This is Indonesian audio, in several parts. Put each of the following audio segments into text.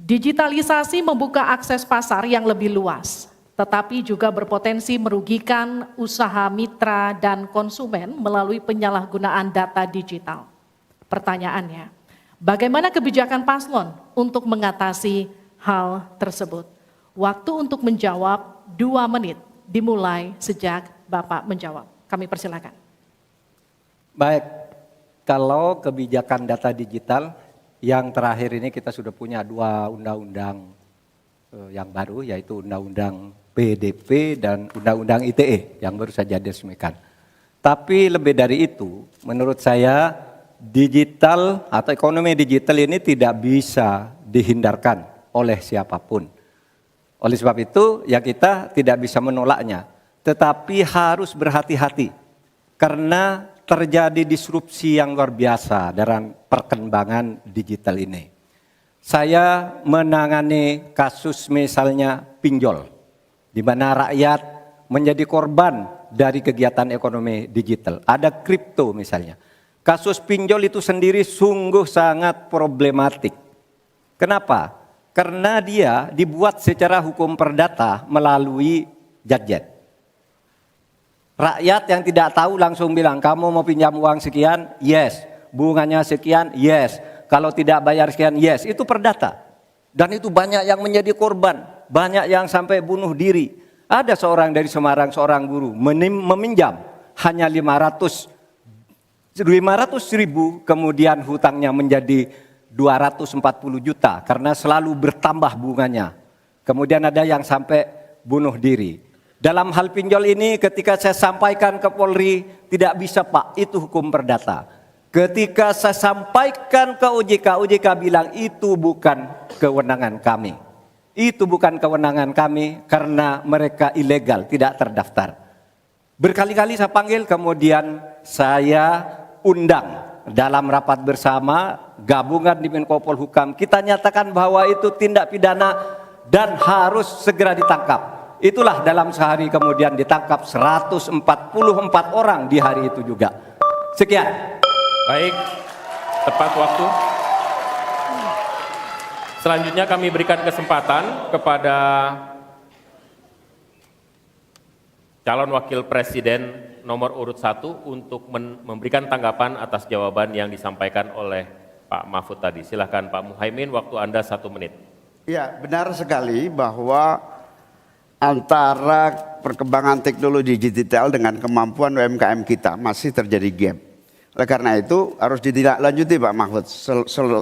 Digitalisasi membuka akses pasar yang lebih luas, tetapi juga berpotensi merugikan usaha mitra dan konsumen melalui penyalahgunaan data digital. Pertanyaannya, bagaimana kebijakan paslon untuk mengatasi hal tersebut? Waktu untuk menjawab 2 menit, dimulai sejak Bapak menjawab. Kami persilakan. Baik, kalau kebijakan data digital, yang terakhir ini kita sudah punya 2 undang-undang yang baru, yaitu Undang-Undang PDP dan Undang-Undang ITE yang baru saja diresmikan. Tapi lebih dari itu, menurut saya digital atau ekonomi digital ini tidak bisa dihindarkan oleh siapapun. Oleh sebab itu, ya kita tidak bisa menolaknya, tetapi harus berhati-hati karena terjadi disrupsi yang luar biasa dalam perkembangan digital ini. Saya menangani kasus misalnya pinjol, di mana rakyat menjadi korban dari kegiatan ekonomi digital. Ada kripto misalnya. Kasus pinjol itu sendiri sungguh sangat problematik. Kenapa? Karena dia dibuat secara hukum perdata melalui gadget. Rakyat yang tidak tahu langsung bilang, kamu mau pinjam uang sekian? Yes. Bunganya sekian? Yes. Kalau tidak bayar sekian? Yes. Itu perdata. Dan itu banyak yang menjadi korban. Banyak yang sampai bunuh diri. Ada seorang dari Semarang, seorang guru, meminjam hanya 500 ribu, kemudian hutangnya menjadi 240 juta karena selalu bertambah bunganya. Kemudian ada yang sampai bunuh diri. Dalam hal pinjol ini ketika saya sampaikan ke Polri, tidak bisa Pak, itu hukum perdata. Ketika saya sampaikan ke OJK, OJK bilang itu bukan kewenangan kami. Itu bukan kewenangan kami karena mereka ilegal, tidak terdaftar. Berkali-kali saya panggil, kemudian saya undang dalam rapat bersama gabungan di Menko Polhukam. Kita nyatakan bahwa itu tindak pidana dan harus segera ditangkap. Itulah dalam sehari kemudian ditangkap 144 orang di hari itu juga. Sekian. Baik, tepat waktu. Selanjutnya kami berikan kesempatan kepada calon wakil presiden nomor urut 1 untuk memberikan tanggapan atas jawaban yang disampaikan oleh Pak Mahfud tadi. Silakan Pak Muhaimin, waktu Anda 1 menit. Ya, benar sekali bahwa antara perkembangan teknologi digital dengan kemampuan UMKM kita masih terjadi gap. Oleh karena itu harus ditindaklanjuti Pak Mahfud.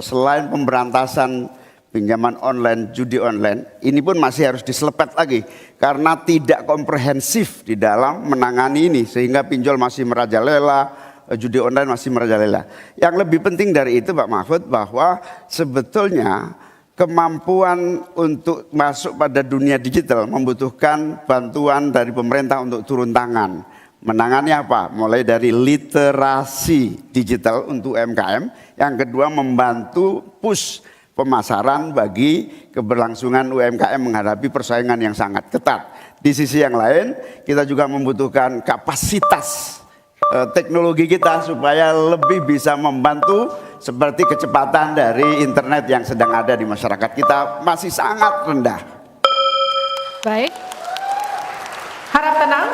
Selain pemberantasan pinjaman online, judi online, ini pun masih harus diselepet lagi karena tidak komprehensif di dalam menangani ini sehingga pinjol masih merajalela, judi online masih merajalela. Yang lebih penting dari itu Pak Mahfud bahwa sebetulnya kemampuan untuk masuk pada dunia digital membutuhkan bantuan dari pemerintah untuk turun tangan. Menangani apa? Mulai dari literasi digital untuk UMKM. Yang kedua membantu push pemasaran bagi keberlangsungan UMKM menghadapi persaingan yang sangat ketat. Di sisi yang lain kita juga membutuhkan kapasitas teknologi kita supaya lebih bisa membantu seperti kecepatan dari internet yang sedang ada di masyarakat kita masih sangat rendah. Baik, harap tenang.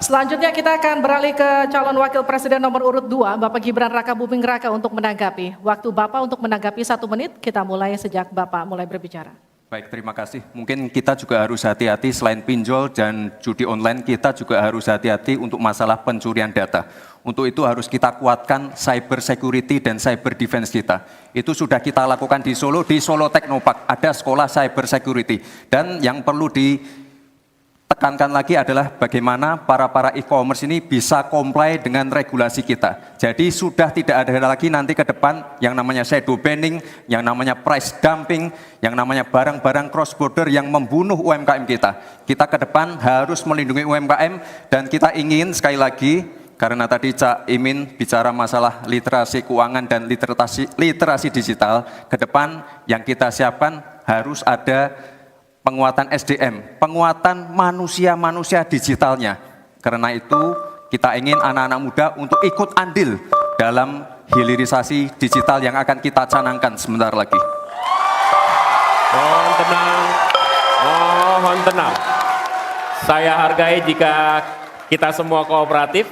Selanjutnya kita akan beralih ke calon wakil presiden nomor urut 2, Bapak Gibran Raka Buming Raka untuk menanggapi. Waktu Bapak untuk menanggapi 1 menit, kita mulai sejak Bapak mulai berbicara. Baik, terima kasih. Mungkin kita juga harus hati-hati selain pinjol dan judi online, kita juga harus hati-hati untuk masalah pencurian data. Untuk itu harus kita kuatkan cyber security dan cyber defense kita. Itu sudah kita lakukan di Solo Technopark, ada sekolah cyber security. Dan yang perlu ditekankan lagi adalah bagaimana para e-commerce ini bisa comply dengan regulasi kita. Jadi sudah tidak ada lagi nanti ke depan yang namanya shadow banning, yang namanya price dumping, yang namanya barang-barang cross border yang membunuh UMKM kita. Kita ke depan harus melindungi UMKM dan kita ingin sekali lagi, karena tadi Cak Imin bicara masalah literasi keuangan dan literasi digital, ke depan yang kita siapkan harus ada penguatan SDM, penguatan manusia-manusia digitalnya. Karena itu kita ingin anak-anak muda untuk ikut andil dalam hilirisasi digital yang akan kita canangkan sebentar lagi. Mohon tenang, mohon tenang. Saya hargai jika kita semua kooperatif.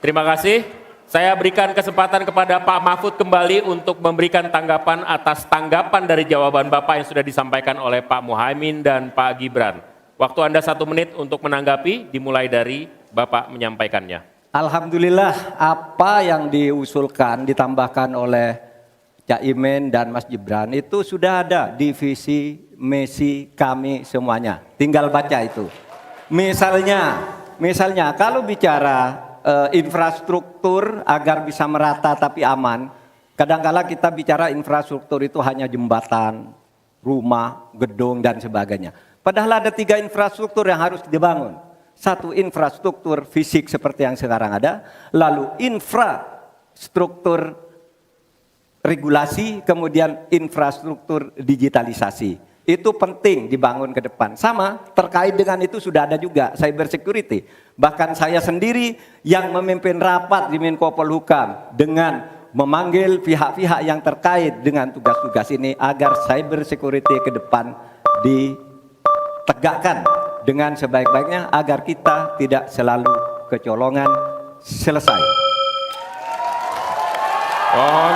Terima kasih. Saya berikan kesempatan kepada Pak Mahfud kembali untuk memberikan tanggapan atas tanggapan dari jawaban Bapak yang sudah disampaikan oleh Pak Muhaimin dan Pak Gibran. Waktu Anda 1 menit untuk menanggapi, dimulai dari Bapak menyampaikannya. Alhamdulillah apa yang diusulkan, ditambahkan oleh Cak Imin dan Mas Gibran itu sudah ada di visi misi kami semuanya. Tinggal baca itu. Misalnya kalau bicara infrastruktur agar bisa merata tapi aman, kadang-kala kita bicara infrastruktur itu hanya jembatan, rumah, gedung dan sebagainya. Padahal ada 3 infrastruktur yang harus dibangun. 1 infrastruktur fisik seperti yang sekarang ada, lalu infrastruktur regulasi, kemudian infrastruktur digitalisasi. Itu penting dibangun ke depan. Sama terkait dengan itu sudah ada juga cyber security. Bahkan saya sendiri yang memimpin rapat di Menko Polhukam dengan memanggil pihak-pihak yang terkait dengan tugas-tugas ini agar cyber security ke depan ditegakkan dengan sebaik-baiknya agar kita tidak selalu kecolongan. Selesai. Mohon